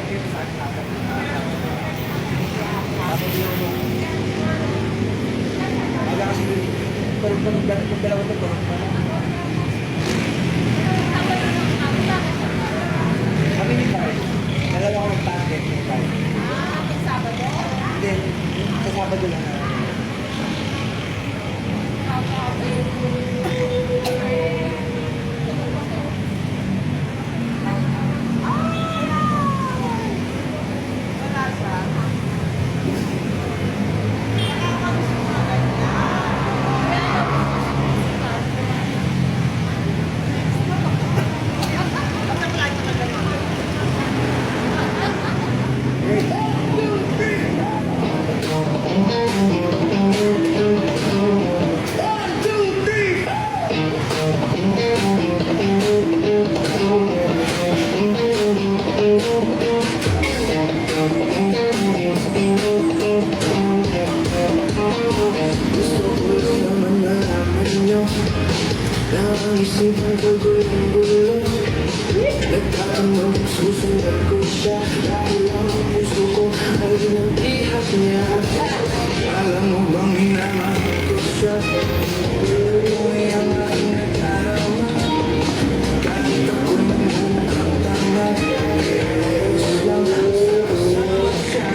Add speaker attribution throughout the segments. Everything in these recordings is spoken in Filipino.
Speaker 1: Wala kasi yung dalawa to. Kami ni Carl. Dalawa ko mag-target ni Carl.
Speaker 2: Sabado?
Speaker 1: Hindi. Sa Sabado lang.
Speaker 3: Isipan ko gulong-gulo Nagtatanong susunod ko siya Dahil ang puso ko ay inantihat niya Alam mo bang minamahal ko siya Pero ang aking nagdarama Kahit ako nagmukhang tanga Diyos lang sa siya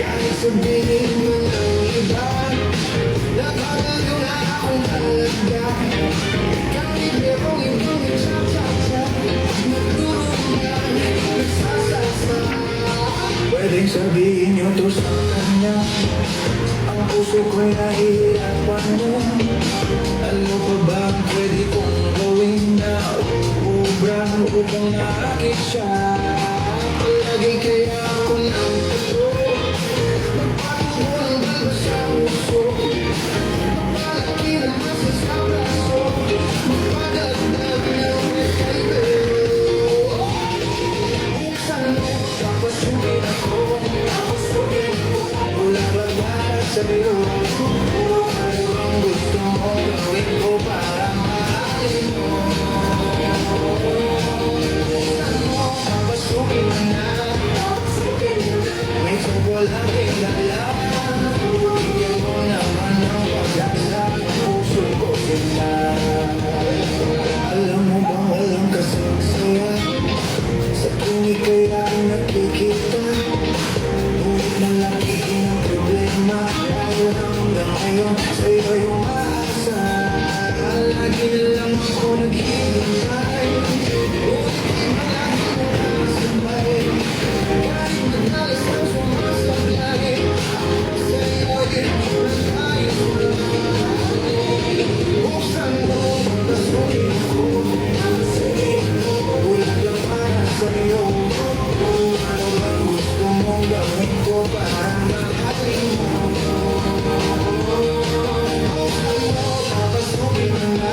Speaker 3: Kahit sabihin mo ng iba Napagano na akong talaga Pwedeng sabihin nyo to sa kanya Ang puso ko'y nahihirapan mo Ano pa ba ang pwede kong gawin na ubra upang nakakit siya Palagi kaya ako ng puso Magpatubo ng balba sa puso Magpalaki ng masa sa braso Magpadagdag ng kaibigan Buksan mo, papasukin ako Bulaklak para sa iyo Ano ang gusto mo gawin ko para mahalin mo Buksan mo, papasukin na May sabol aking dala Bigyan mo naman ang pag-asa Puso ko sila Alam mo bang walang kasing saya Sa tuwing kaya nakikita Ngunit malaki ang problema Dahil hanggang ngayon sa'yo yung maasa Lagi na lang ako naghihintay Ngunit malaki mo nakasabay Kahit madalas na sumasablay Sa'yo ito na tayo Buksan mo, pasukin ako Bulaklak para sa'yo Ano bang gusto mong gawin ko para mahalin mo Papasukin mo na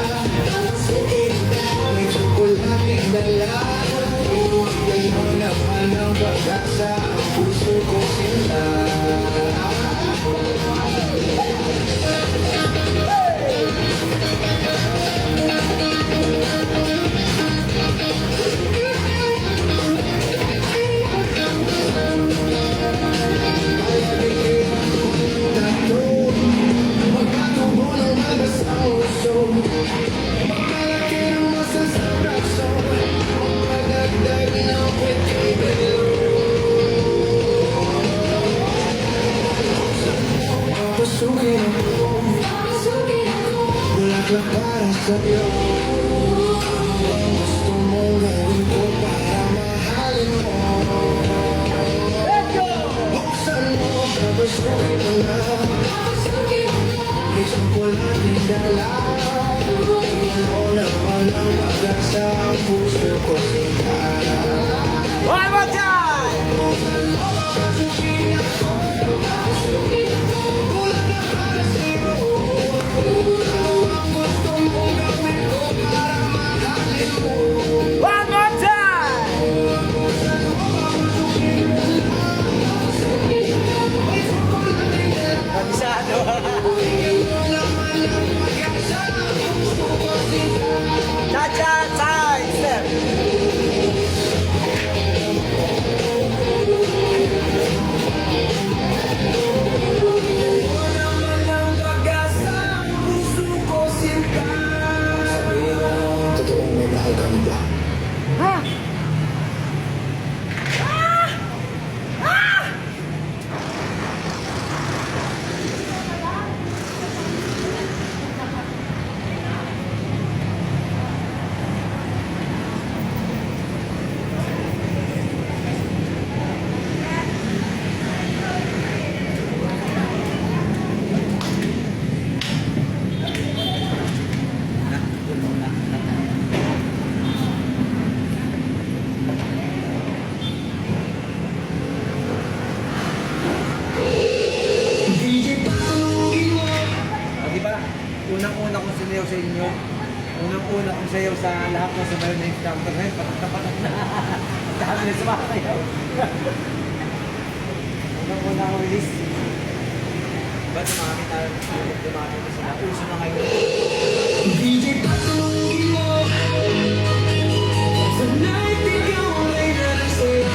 Speaker 3: May tsokolating dala Ibigay mo naman ang pag-asa Ang puso ko sila Magpatubo ng magas ang uso Magpalaki ng masa sa braso Magpadagdag ng pagkibilo Papasukin ako Bulaklak para sa'yo Ano ang gusto mong gawin ko para mahalin mo Buksan mo, papasukin mo na May tsokolating dala Tingnan mo naman ang pag-asa Ang puso ko sila
Speaker 1: One more time!
Speaker 3: Buksan mo, papasukin ako Bulaklak para sa'yo Ano ang gusto mong gawin ko para mahalin mo
Speaker 1: One more time!
Speaker 3: Buksan mo, papasukin mo May tsokolating dala
Speaker 1: Kabisado.
Speaker 3: Cha-cha!
Speaker 1: Cha-cha! Side step! Unang-una kong sayaw sa lahat ng sumayo na encounter ngayon, patak na patak na. Dami na sumasayaw. Unang-una akong release. Ba't dumami na sila? Uso na ngayon.
Speaker 3: DJ patulungin mo. Tonight, ikaw ay nasaya.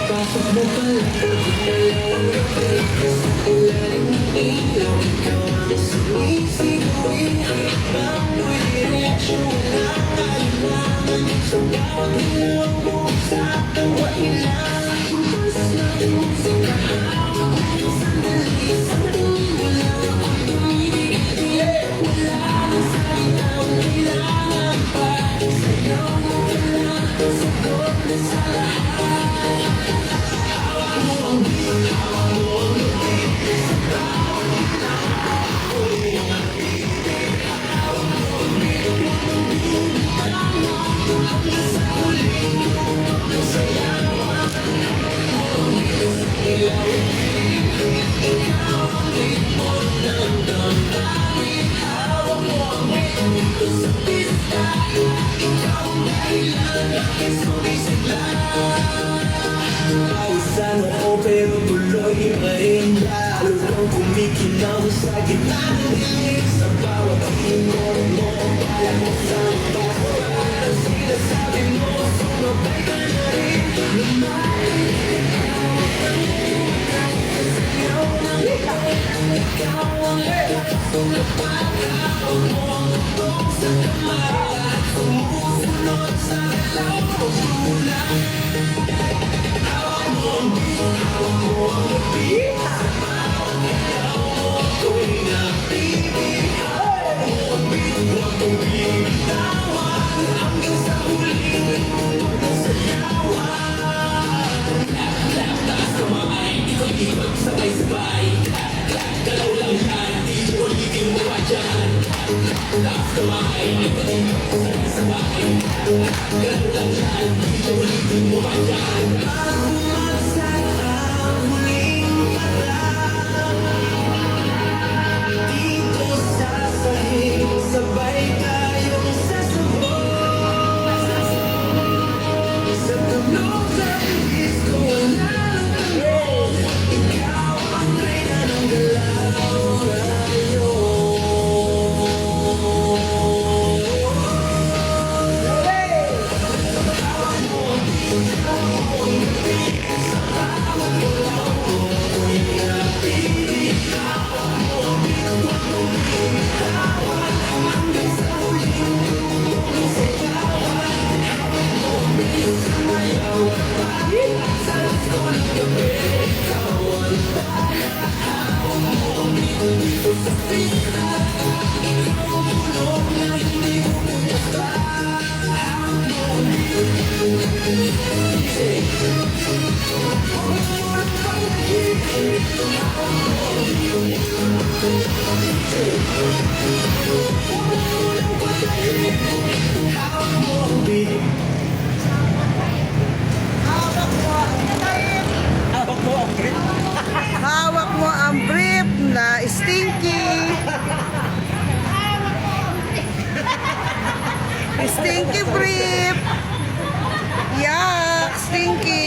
Speaker 3: Pasok mo pala, sa ilalim ng ilaw, ikaw ang sumisigawin. Bawat direksyon, walang kailangan. Sa bawat ilaw mo, sa bawat ilangan. Bukas ng musika, hawak mo sandali. Sandali, wala akong tumigil. Wala nang salita, kailangan pa. Sayaw mo pala, sagot na sa lahat. Pausan mo pero tuloy pa rin. Lalo kang kumikinaw sa gitna ng dilim. Sa bawat ingon mo, kaya mo sa labas. Para sinasabi mo, sumabay ka na rin. Lumayan, sayaw ng ikaw. Ikaw ang sumapakaw mo. Tungkol sa kamay, sumusunod sa galaw ko kulang. Dito sa sahig, sabay tayong sasabay. Sa tunog ng disco, wala nang tanong. Ikaw ang reyna ng galaw tayo.
Speaker 2: Hawak mo ang brief na stinky. Stinky brief. Yak, stinky.